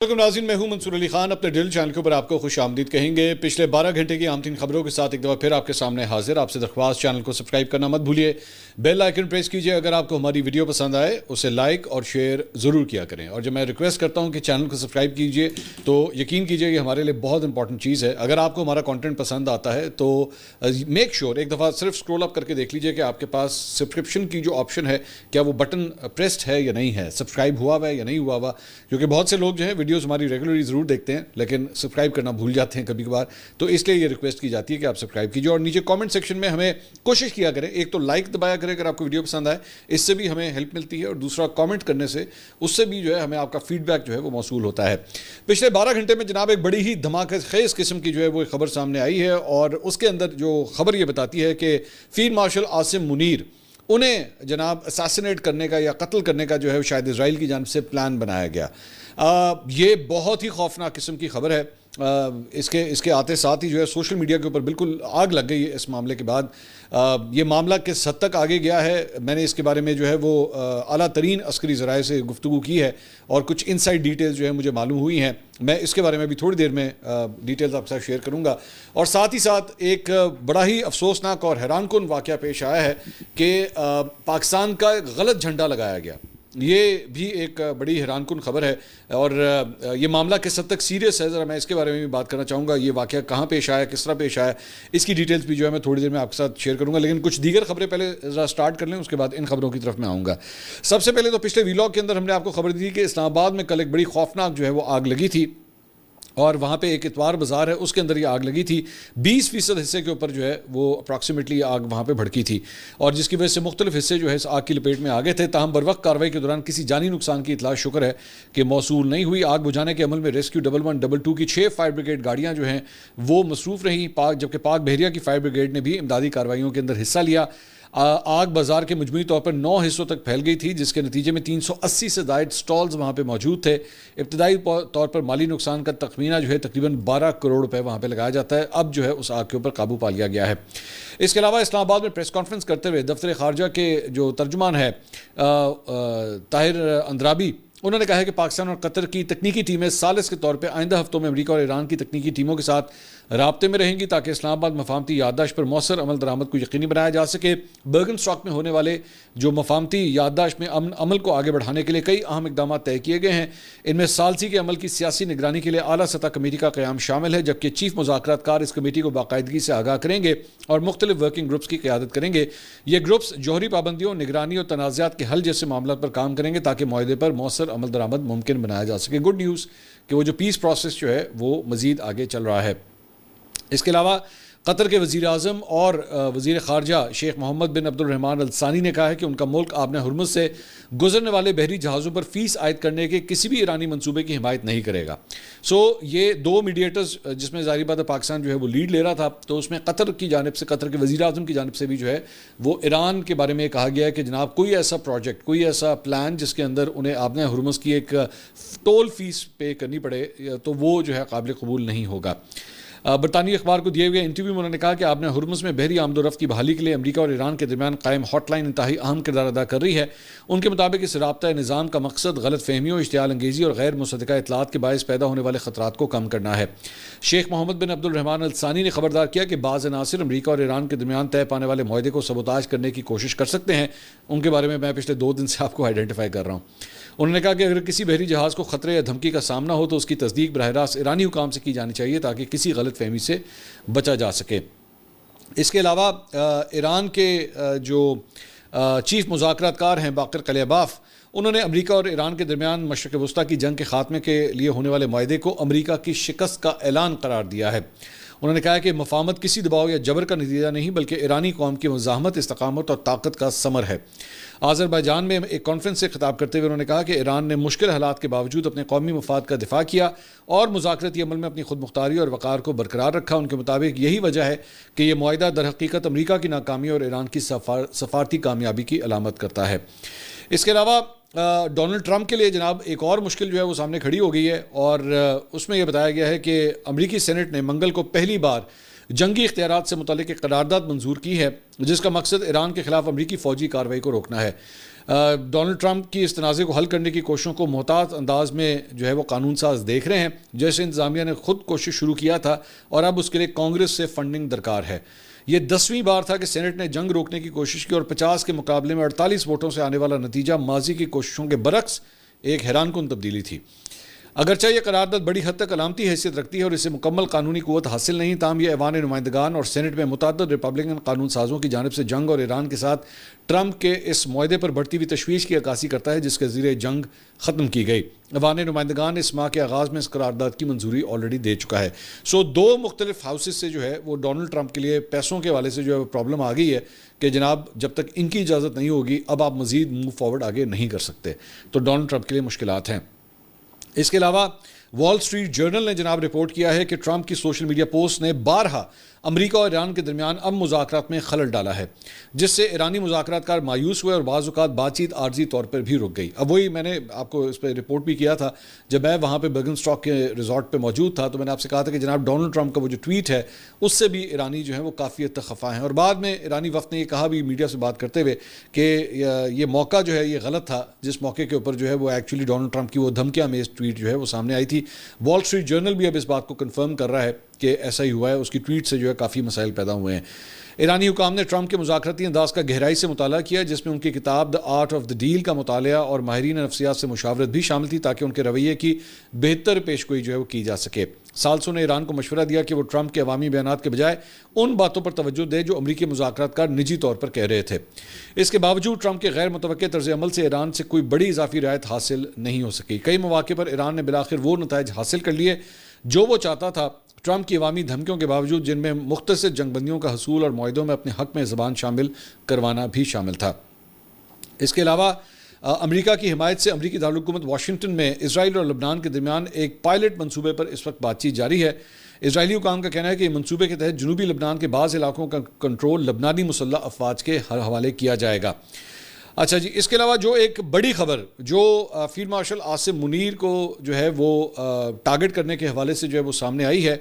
ناظرین، میں ہوں منصور علی خان، اپنے ڈیل چینل کے اوپر آپ کو خوش آمدید کہیں گے۔ پچھلے 12 گھنٹے کی عام ترین خبروں کے ساتھ ایک دفعہ پھر آپ کے سامنے حاضر۔ آپ سے درخواست، چینل کو سبسکرائب کرنا مت بھولیے، بیل آئیکن پریس کیجئے۔ اگر آپ کو ہماری ویڈیو پسند آئے اسے لائک اور شیئر ضرور کیا کریں، اور جب میں ریکویسٹ کرتا ہوں کہ چینل کو سبسکرائب کیجئے تو یقین کیجئے کہ ہمارے لیے بہت امپورٹنٹ چیز ہے۔ اگر آپ کو ہمارا کانٹینٹ پسند آتا ہے تو میک شیور ایک دفعہ صرف اسکرول اپ کر کے دیکھ لیجئے کہ آپ کے پاس سبسکرپشن کی جو آپشن ہے کیا وہ بٹن پریسڈ ہے یا نہیں ہے، سبسکرائب ہوا ہے یا نہیں ہوا ہوا، کیونکہ بہت سے لوگ جو ہیں ویڈیوز ہماری ریگولرلی ضرور دیکھتے ہیں لیکن سبسکرائب کرنا بھول جاتے ہیں کبھی کبھار، تو اس لیے یہ ریکویسٹ کی جاتی ہے کہ آپ سبسکرائب کیجئے اور نیچے کامنٹ سیکشن میں ہمیں کوشش کیا کریں، ایک تو لائک دبایا کریں اگر آپ کو ویڈیو پسند آئے، اس سے بھی ہمیں ہیلپ ملتی ہے، اور دوسرا کامنٹ کرنے سے اس سے بھی جو ہے ہمیں آپ کا فیڈ بیک جو ہے وہ موصول ہوتا ہے۔ پچھلے 12 گھنٹے میں جناب ایک بڑی ہی دھماکہ خیز قسم کی جو ہے وہ خبر سامنے آئی ہے، اور اس کے اندر جو خبر یہ بتاتی ہے کہ فیلڈ مارشل عاصم منیر انہیں جناب اساسینیٹ کرنے کا یا قتل کرنے کا جو ہے شاید اسرائیل کی جانب سے پلان بنایا گیا۔ یہ بہت ہی خوفناک قسم کی خبر ہے۔ اس کے آتے ساتھ ہی جو ہے سوشل میڈیا کے اوپر بالکل آگ لگ گئی ہے اس معاملے کے بعد۔ یہ معاملہ کس حد تک آگے گیا ہے، میں نے اس کے بارے میں جو ہے وہ اعلیٰ ترین عسکری ذرائع سے گفتگو کی ہے، اور کچھ انسائڈ ڈیٹیلز جو ہے مجھے معلوم ہوئی ہیں، میں اس کے بارے میں بھی تھوڑی دیر میں ڈیٹیلز آپ کے ساتھ شیئر کروں گا۔ اور ساتھ ہی ساتھ ایک بڑا ہی افسوسناک اور حیران کن واقعہ پیش آیا ہے کہ پاکستان کا ایک غلط جھنڈا لگایا گیا۔ یہ بھی ایک بڑی حیران کن خبر ہے، اور یہ معاملہ کس حد تک سیریس ہے ذرا میں اس کے بارے میں بھی بات کرنا چاہوں گا۔ یہ واقعہ کہاں پیش آیا، کس طرح پیش آیا، اس کی ڈیٹیلز بھی جو ہے میں تھوڑی دیر میں آپ کے ساتھ شیئر کروں گا، لیکن کچھ دیگر خبریں پہلے ذرا سٹارٹ کر لیں، اس کے بعد ان خبروں کی طرف میں آؤں گا۔ سب سے پہلے تو پچھلے ویلاگ کے اندر ہم نے آپ کو خبر دی کہ اسلام آباد میں کل ایک بڑی خوفناک جو ہے وہ آگ لگی تھی، اور وہاں پہ ایک اتوار بازار ہے اس کے اندر یہ آگ لگی تھی۔ 20% حصے کے اوپر جو ہے وہ اپراکسیمیٹلی آگ وہاں پہ بھڑکی تھی، اور جس کی وجہ سے مختلف حصے جو ہے اس آگ کی لپیٹ میں آ گئے تھے، تاہم بروقت کارروائی کے دوران کسی جانی نقصان کی اطلاع شکر ہے کہ موصول نہیں ہوئی۔ آگ بجھانے کے عمل میں ریسکیو 1122 کی 6 فائر بریگیڈ گاڑیاں جو ہیں وہ مصروف رہیں، جبکہ پاک بحریہ کی فائر بریگیڈ نے بھی امدادی کارروائیوں کے اندر حصہ لیا۔ آگ بازار کے مجموعی طور پر 9 حصوں تک پھیل گئی تھی، جس کے نتیجے میں 380 سے زائد سٹالز وہاں پہ موجود تھے۔ ابتدائی طور پر مالی نقصان کا تخمینہ جو ہے تقریباً 12 کروڑ روپے وہاں پہ لگایا جاتا ہے۔ اب جو ہے اس آگ کے اوپر قابو پا لیا گیا ہے۔ اس کے علاوہ اسلام آباد میں پریس کانفرنس کرتے ہوئے دفتر خارجہ کے جو ترجمان ہے طاہر اندرابی، انہوں نے کہا ہے کہ پاکستان اور قطر کی تکنیکی ٹیمیں ثالث کے طور پہ آئندہ ہفتوں میں امریکہ اور ایران کی تکنیکی ٹیموں کے ساتھ رابطے میں رہیں گی تاکہ اسلام آباد مفاہمتی یادداشت پر مؤثر عمل درآمد کو یقینی بنایا جا سکے۔ برگن اسٹاک میں ہونے والے جو مفاہمتی یادداشت میں عمل کو آگے بڑھانے کے لیے کئی اہم اقدامات طے کیے گئے ہیں۔ ان میں ثالثی کے عمل کی سیاسی نگرانی کے لیے اعلیٰ سطح کمیٹی کا قیام شامل ہے، جبکہ چیف مذاکرات کار اس کمیٹی کو باقاعدگی سے آگاہ کریں گے اور مختلف ورکنگ گروپس کی قیادت کریں گے۔ یہ گروپس جوہری پابندیوں، نگرانی اور تنازعات کے حل جیسے معاملات پر کام کریں گے تاکہ معاہدے پر مؤثر عمل درآمد ممکن بنایا جا سکے۔ گڈ نیوز کہ وہ جو پیس پروسیس جو ہے وہ مزید آگے چل رہا ہے۔ اس کے علاوہ قطر کے وزیر اعظم اور وزیر خارجہ شیخ محمد بن عبد الرحمن الثانی نے کہا ہے کہ ان کا ملک آبِ ہرمز سے گزرنے والے بحری جہازوں پر فیس عائد کرنے کے کسی بھی ایرانی منصوبے کی حمایت نہیں کرے گا۔ یہ 2 میڈیٹرز جس میں ظاہری بات ہے پاکستان جو ہے وہ لیڈ لے رہا تھا، تو اس میں قطر کی جانب سے، قطر کے وزیر اعظم کی جانب سے بھی جو ہے وہ ایران کے بارے میں کہا گیا ہے کہ جناب کوئی ایسا پروجیکٹ، کوئی ایسا پلان جس کے اندر انہیں آبِ ہرمز کی ایک ٹول فیس پے کرنی پڑے تو وہ جو ہے قابل قبول نہیں ہوگا۔ برطانوی اخبار کو دیے ہوئے انٹرویو میں انہوں نے کہا کہ آبِ ہرمز میں بحری آمد و رفت کی بحالی کے لیے امریکہ اور ایران کے درمیان قائم ہاٹ لائن انتہائی اہم کردار ادا کر رہی ہے۔ ان کے مطابق اس رابطہ نظام کا مقصد غلط فہمیوں، اشتعال انگیزی اور غیر مصدقہ اطلاعات کے باعث پیدا ہونے والے خطرات کو کم کرنا ہے۔ شیخ محمد بن عبد الرحمن الثانی نے خبردار کیا کہ بعض عناصر امریکہ اور ایران کے درمیان طے پانے والے معاہدے کو سبوتاژ کرنے کی کوشش کر سکتے ہیں۔ ان کے بارے میں پچھلے 2 دن سے آپ کو آئیڈینٹیفائی کر رہا ہوں۔ انہوں نے کہا کہ اگر کسی بحری جہاز کو خطرے یا دھمکی کا سامنا ہو تو اس کی تصدیق براہ راست ایرانی حکام سے کی جانی چاہیے تاکہ کسی غلط فہمی سے بچا جا سکے۔ اس کے علاوہ ایران کے جو چیف مذاکرات کار ہیں باقر کلیباف، انہوں نے امریکہ اور ایران کے درمیان مشرق وسطیٰ کی جنگ کے خاتمے کے لیے ہونے والے معاہدے کو امریکہ کی شکست کا اعلان قرار دیا ہے۔ انہوں نے کہا کہ مفاہمت کسی دباؤ یا جبر کا نتیجہ نہیں بلکہ ایرانی قوم کی مزاحمت، استقامت اور طاقت کا ثمر ہے۔ آذربائیجان میں ایک کانفرنس سے خطاب کرتے ہوئے انہوں نے کہا کہ ایران نے مشکل حالات کے باوجود اپنے قومی مفاد کا دفاع کیا اور مذاکراتی عمل میں اپنی خود مختاری اور وقار کو برقرار رکھا۔ ان کے مطابق یہی وجہ ہے کہ یہ معاہدہ در حقیقت امریکہ کی ناکامی اور ایران کی سفارتی کامیابی کی علامت کرتا ہے۔ اس کے علاوہ ڈونلڈ ٹرمپ کے لیے جناب ایک اور مشکل جو ہے وہ سامنے کھڑی ہو گئی ہے، اور اس میں یہ بتایا گیا ہے کہ امریکی سینٹ نے منگل کو پہلی بار جنگی اختیارات سے متعلق ایک قرارداد منظور کی ہے جس کا مقصد ایران کے خلاف امریکی فوجی کارروائی کو روکنا ہے۔ ڈونلڈ ٹرمپ کی اس تنازع کو حل کرنے کی کوششوں کو محتاط انداز میں جو ہے وہ قانون ساز دیکھ رہے ہیں، جیسے انتظامیہ نے خود کوشش شروع کیا تھا اور اب اس کے لیے کانگریس سے فنڈنگ درکار ہے۔ یہ 10ویں بار تھا کہ سینٹ نے جنگ روکنے کی کوشش کی اور 50 کے مقابلے میں 48 ووٹوں سے آنے والا نتیجہ ماضی کی کوششوں کے برعکس ایک حیران کن تبدیلی تھی۔ اگرچہ یہ قرارداد بڑی حد تک علامتی حیثیت رکھتی ہے اور اسے مکمل قانونی قوت حاصل نہیں، تاہم یہ ایوان نمائندگان اور سینٹ میں متعدد ریپبلکن قانون سازوں کی جانب سے جنگ اور ایران کے ساتھ ٹرمپ کے اس معاہدے پر بڑھتی ہوئی تشویش کی عکاسی کرتا ہے جس کے ذریعے جنگ ختم کی گئی۔ ایوان نمائندگان اس ماہ کے آغاز میں اس قرارداد کی منظوری آلریڈی دے چکا ہے۔ دو مختلف ہاؤسز سے جو ہے وہ ڈونلڈ ٹرمپ کے لیے پیسوں کے حوالے سے جو ہے وہ پرابلم آ گئی ہے کہ جناب جب تک ان کی اجازت نہیں ہوگی اب آپ مزید موو فارورڈ آگے نہیں کر سکتے، تو ڈونلڈ ٹرمپ کے لیے مشکلات ہیں۔ اس کے علاوہ وال اسٹریٹ جرنل نے جناب رپورٹ کیا ہے کہ ٹرمپ کی سوشل میڈیا پوسٹ نے بارہا امریکہ اور ایران کے درمیان اب مذاکرات میں خلل ڈالا ہے، جس سے ایرانی مذاکرات کار مایوس ہوئے اور بعض اوقات بات چیت عارضی طور پر بھی رک گئی۔ اب وہی میں نے آپ کو اس پہ رپورٹ بھی کیا تھا جب میں وہاں پہ برگن اسٹاک کے ریزورٹ پہ موجود تھا، تو میں نے آپ سے کہا تھا کہ جناب ڈونلڈ ٹرمپ کا وہ جو ٹویٹ ہے اس سے بھی ایرانی جو ہے وہ کافی حد تک خفا ہیں، اور بعد میں ایرانی وفد نے یہ کہا بھی میڈیا سے بات کرتے ہوئے کہ یہ موقع جو ہے یہ غلط تھا جس موقع کے اوپر جو ہے وہ ایکچولی ڈونلڈ ٹرمپ کی وہ دھمکیاں میں ٹویٹ جو ہے وہ سامنے آئی تھی۔ وال اسٹریٹ جرنل بھی اب اس بات کو کنفرم کر رہا ہے کہ ایسا ہی ہوا ہے، اس کی ٹویٹ سے جو ہے کافی مسائل پیدا ہوئے ہیں۔ ایرانی حکام نے ٹرمپ کے مذاکراتی انداز کا گہرائی سے مطالعہ کیا، جس میں ان کی کتاب the art of the deal کا مطالعہ اور ماہرین نفسیات سے مشاورت بھی شامل تھی تاکہ ان کے رویے کی بہتر پیشگوئی جو ہے وہ کی جا سکے۔ ثالثوں نے ایران کو مشورہ دیا کہ وہ ٹرمپ کے عوامی بیانات کے بجائے ان باتوں پر توجہ دے جو امریکی مذاکرات کار نجی طور پر کہہ رہے تھے۔ اس کے باوجود ٹرمپ کے غیر متوقع طرز عمل سے ایران سے کوئی بڑی اضافی رعایت حاصل نہیں ہو سکی۔ کئی مواقع پر ایران نے بالآخر وہ نتائج حاصل کر لیے جو وہ چاہتا تھا، ٹرمپ کی عوامی دھمکیوں کے باوجود، جن میں مختصر جنگ بندیوں کا حصول اور معاہدوں میں اپنے حق میں زبان شامل کروانا بھی شامل تھا۔ اس کے علاوہ امریکہ کی حمایت سے امریکی دارالحکومت واشنگٹن میں اسرائیل اور لبنان کے درمیان ایک پائلٹ منصوبے پر اس وقت بات چیت جاری ہے۔ اسرائیلی حکام کا کہنا ہے کہ یہ منصوبے کے تحت جنوبی لبنان کے بعض علاقوں کا کنٹرول لبنانی مسلح افواج کے حوالے کیا جائے گا۔ اچھا جی، اس کے علاوہ جو ایک بڑی خبر جو فیلڈ مارشل عاصم منیر کو جو ہے وہ ٹارگٹ کرنے کے حوالے سے جو ہے وہ سامنے آئی ہے،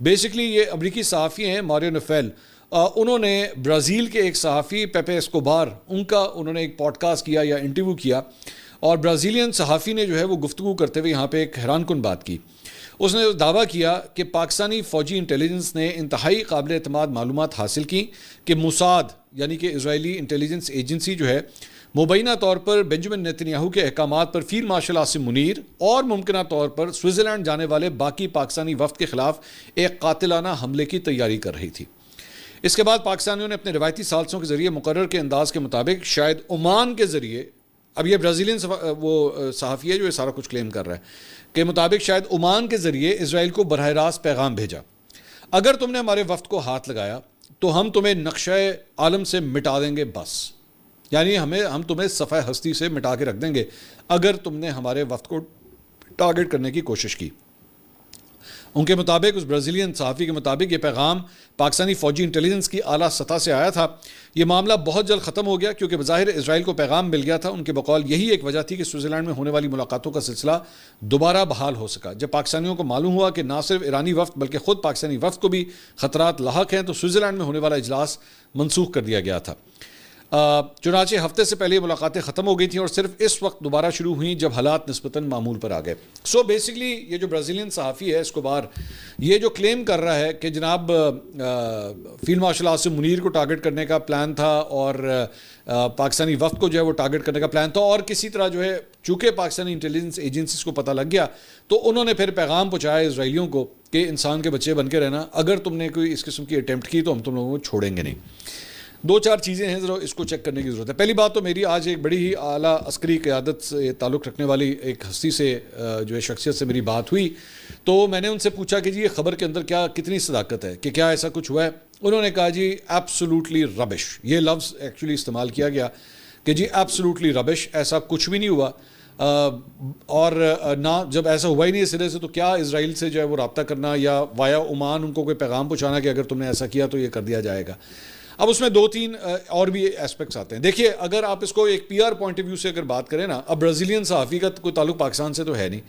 بیسکلی یہ امریکی صحافی ہیں ماریو نفیل، انہوں نے برازیل کے ایک صحافی پیپے اسکوبار انہوں نے ایک پوڈ کاسٹ کیا یا انٹرویو کیا، اور برازیلین صحافی نے جو ہے وہ گفتگو کرتے ہوئے یہاں پہ ایک حیران کن بات کی۔ اس نے دعویٰ کیا کہ پاکستانی فوجی انٹیلیجنس نے انتہائی قابل اعتماد معلومات حاصل کی کہ موساد یعنی کہ اسرائیلی انٹیلیجنس ایجنسی جو ہے مبینہ طور پر بنجمن نیتنیاہو کے احکامات پر فیلڈ مارشل عاصم منیر اور ممکنہ طور پر سوئٹزرلینڈ جانے والے باقی پاکستانی وفد کے خلاف ایک قاتلانہ حملے کی تیاری کر رہی تھی۔ اس کے بعد پاکستانیوں نے اپنے روایتی ثالثوں کے ذریعے مقرر کے انداز کے مطابق شاید عمان کے ذریعے، اب یہ برازیلین وہ صحافی ہے جو یہ سارا کچھ کلیم کر رہا ہے کہ مطابق شاید عمان کے ذریعے اسرائیل کو براہ راست پیغام بھیجا، اگر تم نے ہمارے وفد کو ہاتھ لگایا تو ہم تمہیں نقشہ عالم سے مٹا دیں گے، بس یعنی ہم تمہیں صفحہ ہستی سے مٹا کے رکھ دیں گے اگر تم نے ہمارے وفد کو ٹارگٹ کرنے کی کوشش کی۔ ان کے مطابق، اس برازیلین صحافی کے مطابق، یہ پیغام پاکستانی فوجی انٹیلیجنس کی اعلیٰ سطح سے آیا تھا۔ یہ معاملہ بہت جلد ختم ہو گیا کیونکہ بظاہر اسرائیل کو پیغام مل گیا تھا۔ ان کے بقول یہی ایک وجہ تھی کہ سوئٹزرلینڈ میں ہونے والی ملاقاتوں کا سلسلہ دوبارہ بحال ہو سکا۔ جب پاکستانیوں کو معلوم ہوا کہ نہ صرف ایرانی وفد بلکہ خود پاکستانی وفد کو بھی خطرات لاحق ہیں، تو سوئٹزرلینڈ میں ہونے والا اجلاس منسوخ کر دیا گیا تھا۔ چنانچہ ہفتے سے پہلے ملاقاتیں ختم ہو گئی تھیں اور صرف اس وقت دوبارہ شروع ہوئیں جب حالات نسبتاً معمول پر آ گئے۔ بیسکلی یہ جو برازیلین صحافی ہے اسکوبار، یہ جو کلیم کر رہا ہے کہ جناب فیلڈ مارشل عاصم منیر کو ٹارگٹ کرنے کا پلان تھا اور پاکستانی وفد کو جو ہے وہ ٹارگٹ کرنے کا پلان تھا، اور کسی طرح جو ہے چونکہ پاکستانی انٹیلیجنس ایجنسیز کو پتہ لگ گیا تو انہوں نے پھر پیغام پہنچایا اسرائیلیوں کو کہ انسان کے بچے بن کے رہنا، اگر تم نے کوئی اس قسم کی اٹیمپٹ کی تو ہم تم لوگوں کو چھوڑیں گے نہیں۔ دو چار چیزیں ہیں ذرا اس کو چیک کرنے کی ضرورت ہے۔ پہلی بات تو میری آج ایک بڑی ہی اعلیٰ عسکری قیادت سے تعلق رکھنے والی ایک ہستی سے جو ہے شخصیت سے میری بات ہوئی، تو میں نے ان سے پوچھا کہ جی یہ خبر کے اندر کتنی صداقت ہے، کہ کیا ایسا کچھ ہوا ہے؟ انہوں نے کہا جی ایبسولوٹلی ربش، یہ لفظ ایکچولی استعمال کیا گیا کہ جی ایبسولوٹلی ربش، ایسا کچھ بھی نہیں ہوا، اور نہ جب ایسا ہوا ہی نہیں سرے سے تو کیا اسرائیل سے جو ہے وہ رابطہ کرنا یا وایا عمان ان کو کوئی پیغام پہنچانا کہ اگر تم نے ایسا کیا تو یہ کر دیا جائے گا۔ اب اس میں دو تین اور بھی ایسپیکٹس آتے ہیں۔ دیکھیے اگر آپ اس کو ایک P R point of view سے اگر بات کریں نا، اب برازیلین صحافی کا کوئی تعلق پاکستان سے تو ہے نہیں،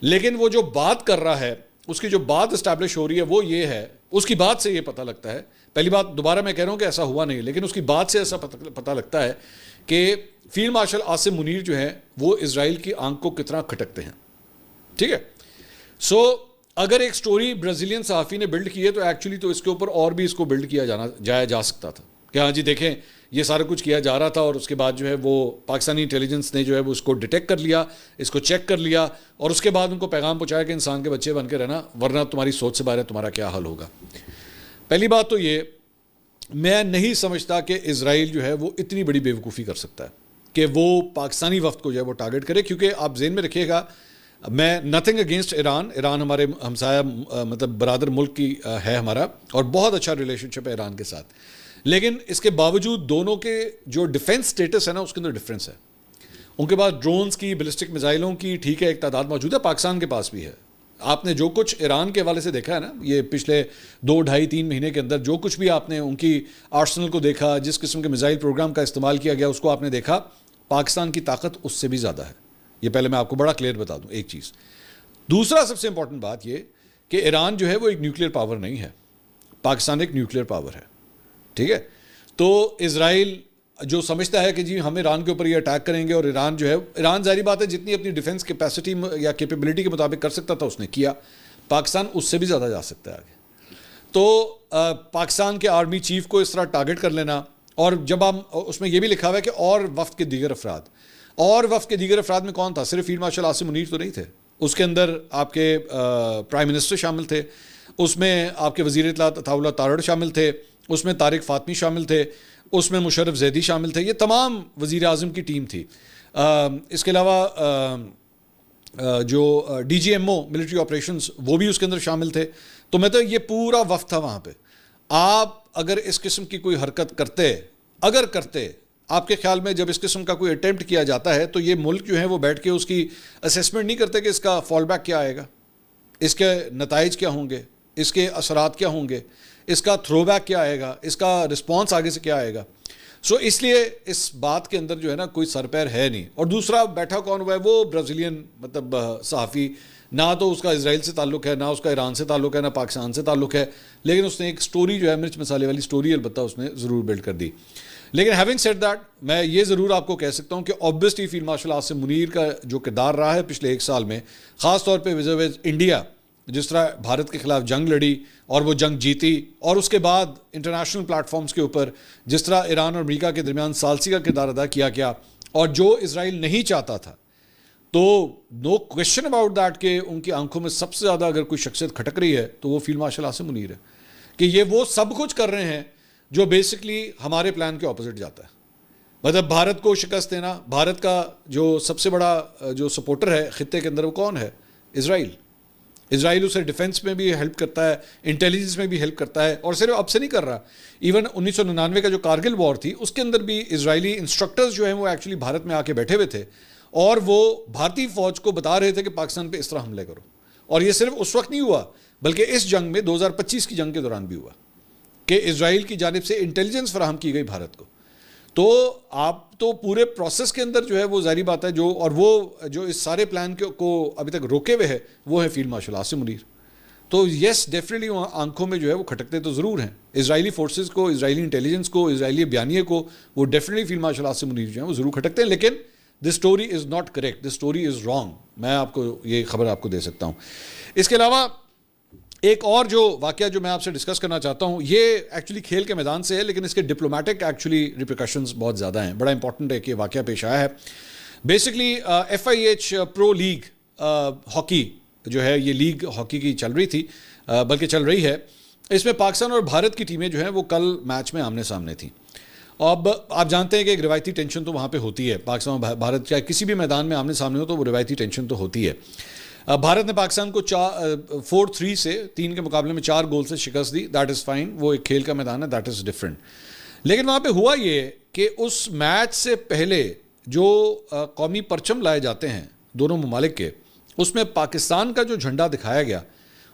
لیکن وہ جو بات کر رہا ہے، اس کی جو بات اسٹیبلش ہو رہی ہے وہ یہ ہے، اس کی بات سے یہ پتہ لگتا ہے، پہلی بات دوبارہ میں کہہ رہا ہوں کہ ایسا ہوا نہیں، لیکن اس کی بات سے ایسا پتہ لگتا ہے کہ فیلڈ مارشل عاصم منیر جو ہیں وہ اسرائیل کی آنکھ کو کتنا کھٹکتے ہیں. ٹھیک ہے. سو اگر ایک سٹوری برازیلین صحافی نے بلڈ کی ہے تو ایکچولی تو اس کے اوپر اور بھی اس کو بلڈ کیا جایا جا سکتا تھا کہ ہاں جی دیکھیں یہ سارا کچھ کیا جا رہا تھا اور اس کے بعد جو ہے وہ پاکستانی انٹیلیجنس نے جو ہے وہ اس کو ڈیٹیکٹ کر لیا, اس کو چیک کر لیا اور اس کے بعد ان کو پیغام پہنچایا کہ انسان کے بچے بن کے رہنا ورنہ تمہاری سوچ سے باہر ہے, تمہارا کیا حل ہوگا. پہلی بات تو یہ, میں نہیں سمجھتا کہ اسرائیل جو ہے وہ اتنی بڑی بیوقوفی کر سکتا ہے کہ وہ پاکستانی وفد کو جو ہے وہ ٹارگٹ کرے, کیونکہ آپ ذہن میں رکھیے گا میں نتھنگ اگینسٹ ایران ہمارے ہمسایہ مطلب برادر ملک کی ہے ہمارا اور بہت اچھا ریلیشن شپ ہے ایران کے ساتھ, لیکن اس کے باوجود دونوں کے جو ڈیفنس سٹیٹس ہے نا اس کے اندر ڈفرینس ہے. ان کے پاس ڈرونز کی, بیلسٹک میزائلوں کی ٹھیک ہے ایک تعداد موجود ہے, پاکستان کے پاس بھی ہے. آپ نے جو کچھ ایران کے حوالے سے دیکھا ہے نا یہ پچھلے 2-2.5-3 مہینے کے اندر جو کچھ بھی آپ نے ان کی آرسنل کو دیکھا, جس قسم کے میزائل پروگرام کا استعمال کیا گیا اس کو آپ نے دیکھا, پاکستان کی طاقت اس سے بھی زیادہ ہے. یہ پہلے میں آپ کو بڑا کلیئر بتا دوں ایک چیز. دوسرا سب سے امپورٹنٹ بات یہ کہ ایران جو ہے وہ ایک نیوکلیئر پاور نہیں ہے, پاکستان ایک نیوکلیئر پاور ہے. ٹھیک ہے. تو اسرائیل جو سمجھتا ہے کہ جی ہم ایران کے اوپر یہ اٹیک کریں گے اور ایران جو ہے, ایران ظاہری بات ہے جتنی اپنی ڈیفنس کیپیسٹی یا کیپیبلٹی کے مطابق کر سکتا تھا اس نے کیا, پاکستان اس سے بھی زیادہ جا سکتا ہے آگے. تو پاکستان کے آرمی چیف کو اس طرح ٹارگٹ کر لینا, اور جب ہم اس میں یہ بھی لکھا ہوا ہے کہ اور وفد کے دیگر افراد, اور وفد کے دیگر افراد میں کون تھا, صرف فیلڈ مارشل عاصم منیر تو نہیں تھے, اس کے اندر آپ کے پرائم منسٹر شامل تھے, اس میں آپ کے وزیر اطلاعات عطا اللہ تارڑ شامل تھے, اس میں طارق فاطمی شامل تھے, اس میں مشرف زیدی شامل تھے, یہ تمام وزیر اعظم کی ٹیم تھی. اس کے علاوہ جو D G M O military operations وہ بھی اس کے اندر شامل تھے. تو میں تو یہ پورا وفد تھا وہاں پہ. آپ اگر اس قسم کی کوئی حرکت کرتے, آپ کے خیال میں جب اس قسم کا کوئی اٹیمپٹ کیا جاتا ہے تو یہ ملک جو ہے وہ بیٹھ کے اس کی اسیسمنٹ نہیں کرتے کہ اس کا فال بیک کیا آئے گا, اس کے نتائج کیا ہوں گے, اس کے اثرات کیا ہوں گے, اس کا تھرو بیک کیا آئے گا, اس کا رسپانس آگے سے کیا آئے گا. سو اس لیے اس بات کے اندر جو ہے نا کوئی سر پیر ہے نہیں. اور دوسرا بیٹھا کون ہوا ہے, وہ برازیلین مطلب صحافی, نہ تو اس کا اسرائیل سے تعلق ہے, نہ اس کا ایران سے تعلق ہے, نہ پاکستان سے تعلق ہے, لیکن اس نے ایک سٹوری جو ہے مرچ مسالے والی سٹوری البتہ اس نے ضرور بلڈ کر دی. لیکن ہیونگ سیڈ دیٹ, میں یہ ضرور آپ کو کہہ سکتا ہوں کہ obviously field marshal Asim Munir کا جو کردار رہا ہے پچھلے 1 سال میں, خاص طور پہ وزٹ انڈیا, جس طرح بھارت کے خلاف جنگ لڑی اور وہ جنگ جیتی, اور اس کے بعد انٹرنیشنل پلیٹ فارمز کے اوپر جس طرح ایران اور امریکہ کے درمیان ثالثی کا کردار ادا کیا گیا, اور جو اسرائیل نہیں چاہتا تھا, تو نو کویشچن اباؤٹ دیٹ کہ ان کی آنکھوں میں سب سے زیادہ اگر کوئی شخصیت کھٹک رہی ہے تو وہ فیلڈ مارشل عاصم منیر ہے, کہ یہ وہ سب کچھ کر رہے ہیں جو بیسکلی ہمارے پلان کے اپوزٹ جاتا ہے. مطلب بھارت کو شکست دینا, بھارت کا جو سب سے بڑا جو سپورٹر ہے خطے کے اندر وہ کون ہے, اسرائیل. اسرائیل اسے ڈیفنس میں بھی ہیلپ کرتا ہے, انٹیلیجنس میں بھی ہیلپ کرتا ہے, اور صرف اب سے نہیں کر رہا, ایون 1999 کا جو کارگل وار تھی اس کے اندر بھی اسرائیلی انسٹرکٹرز جو ہیں وہ ایکچولی بھارت میں آ کے بیٹھے ہوئے تھے, اور وہ بھارتی فوج کو بتا رہے تھے کہ پاکستان پہ اس طرح حملے کرو. اور یہ صرف اس وقت نہیں ہوا بلکہ اس جنگ میں 2025 کی جنگ کے دوران بھی ہوا کہ اسرائیل کی جانب سے انٹیلیجنس فراہم کی گئی بھارت کو. تو آپ تو پورے پروسیس کے اندر جو ہے وہ ظاہری بات ہے جو, اور وہ جو اس سارے پلان کو ابھی تک روکے ہوئے ہے وہ ہے فیلڈ مارشل عاصم منیر. تو یس ڈیفینیٹلی آنکھوں میں جو ہے وہ کھٹکتے تو ضرور ہیں اسرائیلی فورسز کو, اسرائیلی انٹیلیجنس کو, اسرائیلی بیانیے کو, وہ definitely field marshal Asim Munir جو ہیں وہ ضرور کھٹکتے ہیں. لیکن this story is not correct, this story is wrong. میں آپ کو یہ خبر آپ کو دے سکتا ہوں. اس کے علاوہ ایک اور جو واقعہ جو میں آپ سے ڈسکس کرنا چاہتا ہوں, یہ ایکچولی کھیل کے میدان سے ہے لیکن اس کے ڈپلومیٹک ایکچولی ریپریکاشنز بہت زیادہ ہیں. بڑا امپورٹنٹ ہے کہ واقعہ پیش آیا ہے. بیسکلی FIH پرو لیگ ہاکی جو ہے, یہ لیگ ہاکی کی چل رہی تھی, بلکہ چل رہی ہے. اس میں پاکستان اور بھارت کی ٹیمیں جو ہیں وہ کل میچ میں آمنے سامنے تھیں. اب آپ جانتے ہیں کہ ایک روایتی ٹینشن تو وہاں پہ ہوتی ہے, پاکستان اور بھارت چاہے کسی بھی میدان میں آمنے سامنے ہو تو وہ روایتی ٹینشن تو ہوتی ہے. بھارت نے پاکستان کو 4-3 سے 3 کے مقابلے میں 4 گول سے شکست دی. دیٹ از فائن, وہ ایک کھیل کا میدان ہے, دیٹ از ڈفرینٹ. لیکن وہاں پہ ہوا یہ کہ اس میچ سے پہلے جو قومی پرچم لائے جاتے ہیں دونوں ممالک کے, اس میں پاکستان کا جو جھنڈا دکھایا گیا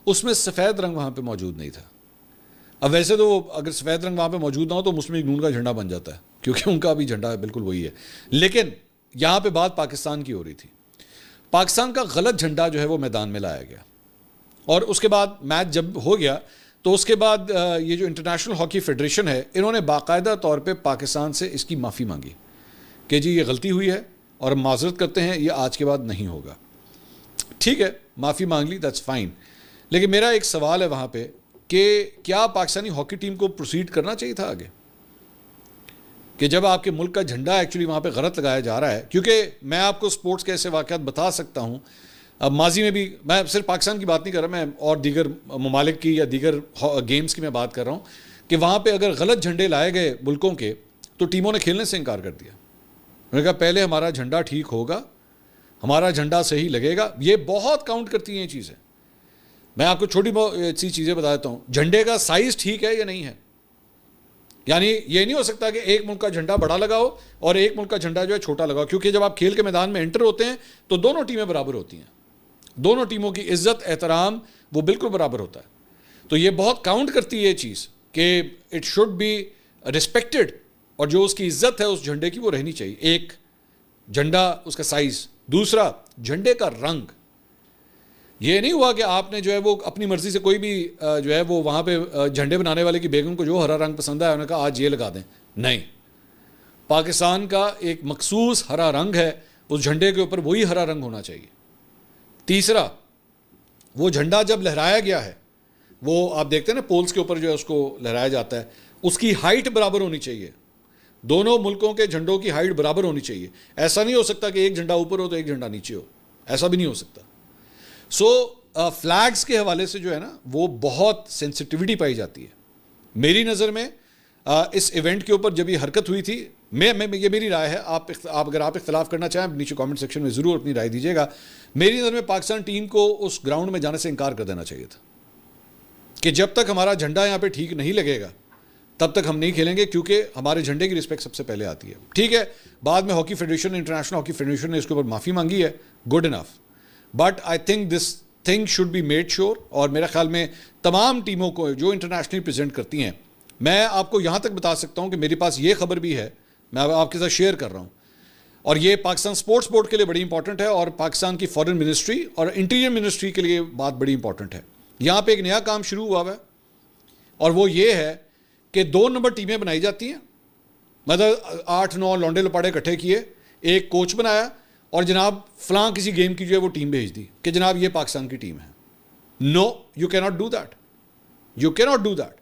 اس میں سفید رنگ وہاں پہ موجود نہیں تھا. اب ویسے تو اگر سفید رنگ وہاں پہ موجود نہ ہو تو مسلم لیگ نون کا جھنڈا بن جاتا ہے کیونکہ ان کا بھی جھنڈا بالکل وہی ہے. لیکن یہاں پہ بات پاکستان کی ہو رہی تھی. پاکستان کا غلط جھنڈا جو ہے وہ میدان میں لایا گیا, اور اس کے بعد میچ جب ہو گیا تو اس کے بعد یہ جو انٹرنیشنل ہاکی فیڈریشن ہے انہوں نے باقاعدہ طور پہ پاکستان سے اس کی معافی مانگی کہ جی یہ غلطی ہوئی ہے اور ہم معذرت کرتے ہیں, یہ آج کے بعد نہیں ہوگا. ٹھیک ہے, معافی مانگ لی, دیٹس فائن. لیکن میرا ایک سوال ہے وہاں پہ کہ کیا پاکستانی ہاکی ٹیم کو پروسیڈ کرنا چاہیے تھا آگے, کہ جب آپ کے ملک کا جھنڈا ایکچولی وہاں پہ غلط لگایا جا رہا ہے. کیونکہ میں آپ کو سپورٹس کے ایسے واقعات بتا سکتا ہوں, اب ماضی میں بھی, میں صرف پاکستان کی بات نہیں کر رہا, میں اور دیگر ممالک کی یا دیگر گیمز کی میں بات کر رہا ہوں, کہ وہاں پہ اگر غلط جھنڈے لائے گئے ملکوں کے تو ٹیموں نے کھیلنے سے انکار کر دیا. میں نے کہا پہلے ہمارا جھنڈا ٹھیک ہوگا, ہمارا جھنڈا صحیح لگے گا. یہ بہت کاؤنٹ کرتی ہیں یہ چیزیں. میں آپ کو چھوٹی بہت سی چیزیں بتا دیتا ہوں. جھنڈے کا سائز ٹھیک ہے یا نہیں ہے, یعنی یہ نہیں ہو سکتا کہ ایک ملک کا جھنڈا بڑا لگاؤ اور ایک ملک کا جھنڈا جو ہے چھوٹا لگاؤ, کیونکہ جب آپ کھیل کے میدان میں انٹر ہوتے ہیں تو دونوں ٹیمیں برابر ہوتی ہیں, دونوں ٹیموں کی عزت احترام وہ بالکل برابر ہوتا ہے. تو یہ بہت کاؤنٹ کرتی ہے یہ چیز کہ اٹ شوڈ بی ریسپیکٹڈ, اور جو اس کی عزت ہے اس جھنڈے کی وہ رہنی چاہیے. ایک جھنڈا, اس کا سائز. دوسرا, جھنڈے کا رنگ. یہ نہیں ہوا کہ آپ نے جو ہے وہ اپنی مرضی سے کوئی بھی جو ہے وہ وہاں پہ جھنڈے بنانے والے کی بیگم کو جو ہرا رنگ پسند ہے انہوں نے کہا آج یہ لگا دیں. نہیں, پاکستان کا ایک مخصوص ہرا رنگ ہے, اس جھنڈے کے اوپر وہی ہرا رنگ ہونا چاہیے. تیسرا, وہ جھنڈا جب لہرایا گیا ہے, وہ آپ دیکھتے ہیں نا پولز کے اوپر جو ہے اس کو لہرایا جاتا ہے, اس کی ہائٹ برابر ہونی چاہیے. دونوں ملکوں کے جھنڈوں کی ہائٹ برابر ہونی چاہیے. ایسا نہیں ہو سکتا کہ ایک جھنڈا اوپر ہو تو ایک جھنڈا نیچے ہو, ایسا بھی نہیں ہو سکتا. سو فلیگز کے حوالے سے جو ہے نا وہ بہت سینسٹیوٹی پائی جاتی ہے. میری نظر میں اس ایونٹ کے اوپر جب یہ حرکت ہوئی تھی, یہ میری رائے ہے, آپ اگر آپ اختلاف کرنا چاہیں نیچے کامنٹ سیکشن میں ضرور اپنی رائے دیجیے گا. میری نظر میں پاکستان ٹیم کو اس گراؤنڈ میں جانے سے انکار کر دینا چاہیے تھا, کہ جب تک ہمارا جھنڈا یہاں پہ ٹھیک نہیں لگے گا تب تک ہم نہیں کھیلیں گے, کیونکہ ہمارے جھنڈے کی رسپیکٹ سب سے پہلے آتی ہے. ٹھیک ہے, بعد میں hockey federation, international hockey federation نے اس کے اوپر معافی مانگی ہے, good enough, but I think this thing should be made sure. اور میرے خیال میں تمام ٹیموں کو جو انٹرنیشنلی پریزنٹ کرتی ہیں, میں آپ کو یہاں تک بتا سکتا ہوں کہ میرے پاس یہ خبر بھی ہے, میں آپ کے ساتھ شیئر کر رہا ہوں, اور یہ پاکستان سپورٹس بورڈ کے لیے بڑی امپورٹنٹ ہے, اور پاکستان کی فارن منسٹری اور انٹیریئر منسٹری کے لیے بات بڑی امپورٹنٹ ہے. یہاں پہ ایک نیا کام شروع ہوا ہے, اور وہ یہ ہے کہ 2 نمبر ٹیمیں بنائی جاتی ہیں, مطلب 8-9 لونڈے لپاڑے اکٹھے کیے, ایک کوچ بنایا, اور جناب فلاں کسی گیم کی جو ہے وہ ٹیم بھیج دی کہ جناب یہ پاکستان کی ٹیم ہے. نو, یو کی ناٹ ڈو دیٹ, یو کی ناٹ ڈو دیٹ.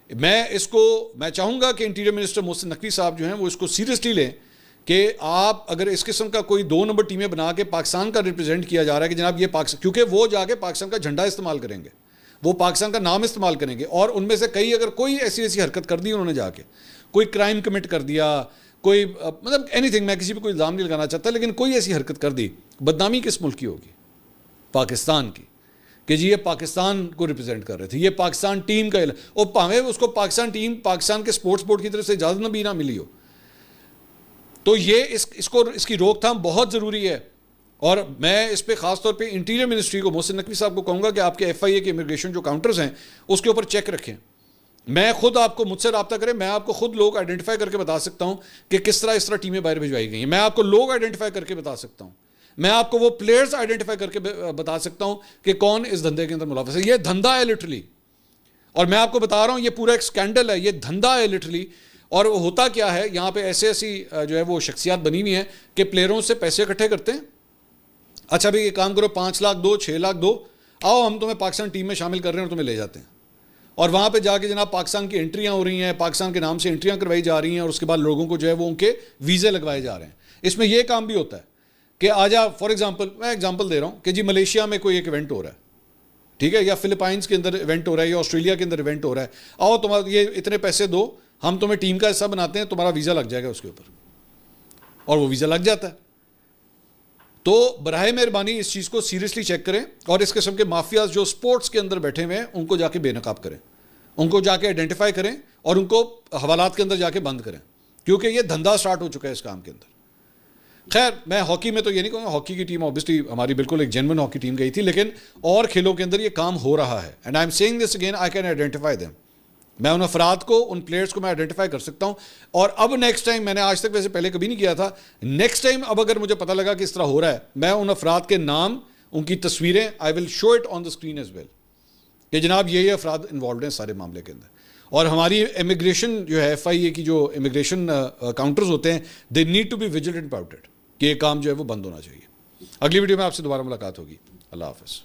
میں چاہوں گا کہ انٹیریئر منسٹر محسن نقوی صاحب جو ہیں وہ اس کو سیریسلی لیں, کہ آپ اگر اس قسم کا کوئی 2 نمبر ٹیمیں بنا کے پاکستان کا ریپرزینٹ کیا جا رہا ہے کہ جناب یہ پاکستان, کیونکہ وہ جا کے پاکستان کا جھنڈا استعمال کریں گے, وہ پاکستان کا نام استعمال کریں گے, اور ان میں سے کئی اگر کوئی ایسی حرکت کر دی انہوں نے, جا کے کوئی کرائم کمٹ کر دیا, کوئی مطلب اینی تھنگ, میں کسی پہ کوئی الزام نہیں لگانا چاہتا, لیکن کوئی ایسی حرکت کر دی, بدنامی کس ملک کی ہوگی؟ پاکستان کی, کہ جی یہ پاکستان کو ریپرزینٹ کر رہے تھے, یہ پاکستان ٹیم کا, اور پاویں اس کو پاکستان ٹیم پاکستان کے سپورٹس بورڈ کی طرف سے اجازت بھی نہ ملی ہو. تو یہ اس کی روک تھام بہت ضروری ہے. اور میں اس پہ خاص طور پہ انٹیریئر منسٹری کو, محسن نقوی صاحب کو کہوں گا کہ آپ کے FIA کے امیگریشن جو کاؤنٹرز ہیں اس کے اوپر چیک رکھیں. میں خود آپ کو, مجھ سے رابطہ کریں, میں آپ کو خود لوگ آئیڈینٹیفائی کر کے بتا سکتا ہوں کہ کس طرح ٹیمیں باہر بھجوائی گئی ہیں. میں آپ کو لوگ آئیڈینٹیفائی کر کے بتا سکتا ہوں, میں آپ کو وہ پلیئرز آئیڈینٹیفائی کر کے بتا سکتا ہوں کہ کون اس دھندے کے اندر ملوث ہے. یہ دھندا ہے لٹرلی, اور میں آپ کو بتا رہا ہوں یہ پورا ایک سکینڈل ہے, یہ دھندا ہے لٹرلی. اور ہوتا کیا ہے, یہاں پہ ایسی جو ہے وہ شخصیات بنی ہوئی ہیں کہ پلیئروں سے پیسے اکٹھے کرتے ہیں. اچھا بھائی یہ کام کرو, 5 لاکھ دو, 6 لاکھ دو, آؤ ہم تمہیں پاکستان ٹیم میں شامل کر رہے ہیں, اور تمہیں لے جاتے ہیں. اور وہاں پہ جا کے جناب پاکستان کی انٹریاں ہو رہی ہیں, پاکستان کے نام سے انٹریاں کروائی جا رہی ہیں, اور اس کے بعد لوگوں کو جو ہے وہ ان کے ویزے لگوائے جا رہے ہیں. اس میں یہ کام بھی ہوتا ہے کہ آجا, فار ایگزامپل میں ایگزامپل دے رہا ہوں کہ جی ملیشیا میں کوئی ایک ایونٹ ہو رہا ہے, ٹھیک ہے, یا فلپائنس کے اندر ایونٹ ہو رہا ہے, یا آسٹریلیا کے اندر ایونٹ ہو رہا ہے, آؤ تمہارا یہ اتنے پیسے دو, ہم تمہیں ٹیم کا حصہ بناتے ہیں, تمہارا ویزا لگ جائے گا اس کے اوپر, اور وہ ویزا لگ جاتا ہے. تو براہ مہربانی اس چیز کو سیریسلی چیک کریں, اور اس قسم کے مافیاز جو سپورٹس کے اندر بیٹھے ہوئے ہیں ان کو جا کے بے نقاب کریں, ان کو جا کے آئیڈینٹیفائی کریں, اور ان کو حوالات کے اندر جا کے بند کریں, کیونکہ یہ دھندا سٹارٹ ہو چکا ہے اس کام کے اندر. خیر, میں ہاکی میں تو یہ نہیں کہوں گا, ہاکی کی ٹیم obviously ہماری بالکل ایک جینوئن ہاکی ٹیم گئی تھی, لیکن اور کھیلوں کے اندر یہ کام ہو رہا ہے. And I am seeing this again, I can identify them. میں ان افراد کو, ان پلیئرس کو میں آئیڈینٹیفائی کر سکتا ہوں. اور اب نیکسٹ ٹائم, میں نے آج تک ویسے پہلے کبھی نہیں کیا تھا, نیکسٹ ٹائم اب اگر مجھے پتہ لگا کہ اس طرح ہو رہا ہے, میں ان افراد کے نام, ان کی تصویریں, I will show it on the screen as well, کہ جناب یہ افراد انوالوڈ ہیں سارے معاملے کے اندر. اور ہماری امیگریشن جو ہے FIA کی جو امیگریشن کاؤنٹرز ہوتے ہیں they need to be vigilant about it کہ یہ کام جو ہے وہ بند ہونا چاہیے. اگلی ویڈیو میں آپ سے دوبارہ ملاقات ہوگی. اللہ حافظ.